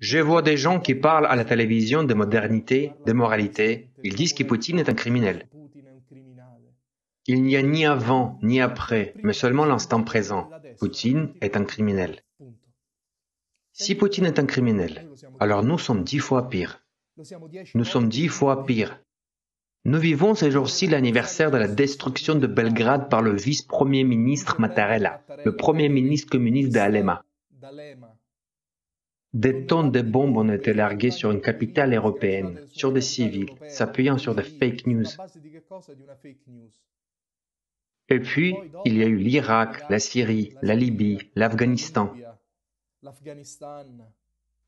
Je vois des gens qui parlent à la télévision de modernité, de moralité. Ils disent que Poutine est un criminel. Il n'y a ni avant ni après, mais seulement l'instant présent. Poutine est un criminel. Si Poutine est un criminel, alors nous sommes 10 fois pire. Nous sommes 10 fois pire. Nous vivons ces jours-ci l'anniversaire de la destruction de Belgrade par le vice-premier ministre Mattarella, le premier ministre communiste d'Alema. Des tonnes de bombes ont été larguées sur une capitale européenne, sur des civils, s'appuyant sur des fake news. Et puis, il y a eu l'Irak, la Syrie, la Libye, l'Afghanistan.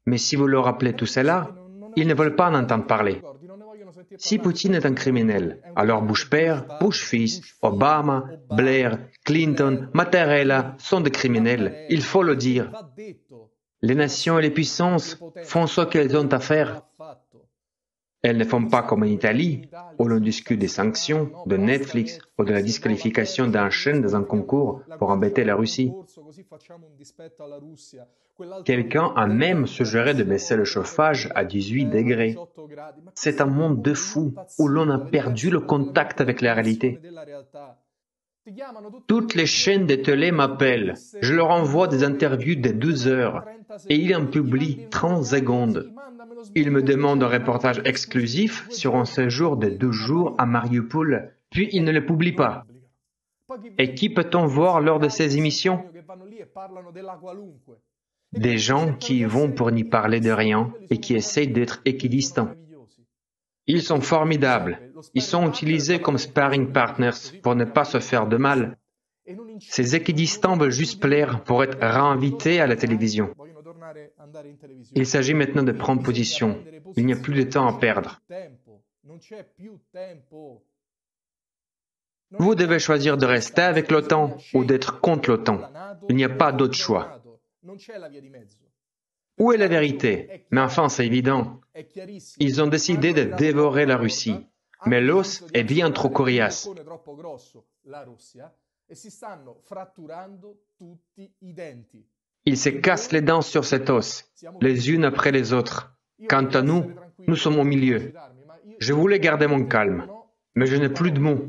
Mais si vous leur rappelez tout cela, ils ne veulent pas en entendre parler. Si Poutine est un criminel, alors Bush père, Bush fils, Obama, Blair, Clinton, Mattarella sont des criminels. Il faut le dire. Les nations et les puissances font ce qu'elles ont à faire. Elles ne font pas comme en Italie, où l'on discute des sanctions, de Netflix ou de la disqualification d'un chaîne dans un concours pour embêter la Russie. Quelqu'un a même suggéré de baisser le chauffage à 18 degrés. C'est un monde de fous où l'on a perdu le contact avec la réalité. Toutes les chaînes de télé m'appellent. Je leur envoie des interviews de 12 heures et ils en publient 30 secondes. Ils me demandent un reportage exclusif sur un séjour de 2 jours à Mariupol, puis ils ne le publient pas. Et qui peut-on voir lors de ces émissions? Des gens qui y vont pour n'y parler de rien et qui essayent d'être équidistants. Ils sont formidables. Ils sont utilisés comme sparring partners pour ne pas se faire de mal. Ces équidistants veulent juste plaire pour être réinvités à la télévision. Il s'agit maintenant de prendre position. Il n'y a plus de temps à perdre. Vous devez choisir de rester avec l'OTAN ou d'être contre l'OTAN. Il n'y a pas d'autre choix. Où est la vérité? Mais enfin, c'est évident. Ils ont décidé de dévorer la Russie. Mais l'os est bien trop coriace. Ils se cassent les dents sur cet os, les unes après les autres. Quant à nous, nous sommes au milieu. Je voulais garder mon calme, mais je n'ai plus de mots.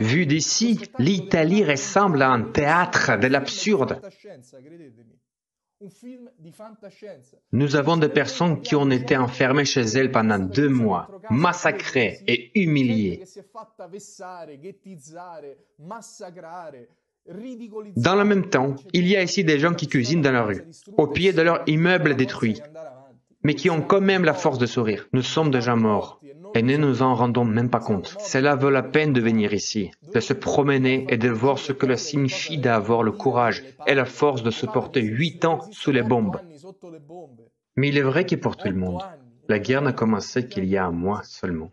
Vu d'ici, l'Italie ressemble à un théâtre de l'absurde. Nous avons des personnes qui ont été enfermées chez elles pendant 2 mois, massacrées et humiliées. Dans le même temps, il y a ici des gens qui cuisinent dans la rue, au pied de leur immeuble détruit, mais qui ont quand même la force de sourire. Nous sommes déjà morts et ne nous en rendons même pas compte. Cela vaut la peine de venir ici, de se promener et de voir ce que cela signifie d'avoir le courage et la force de supporter 8 ans sous les bombes. Mais il est vrai que pour tout le monde, la guerre n'a commencé qu'il y a un mois seulement.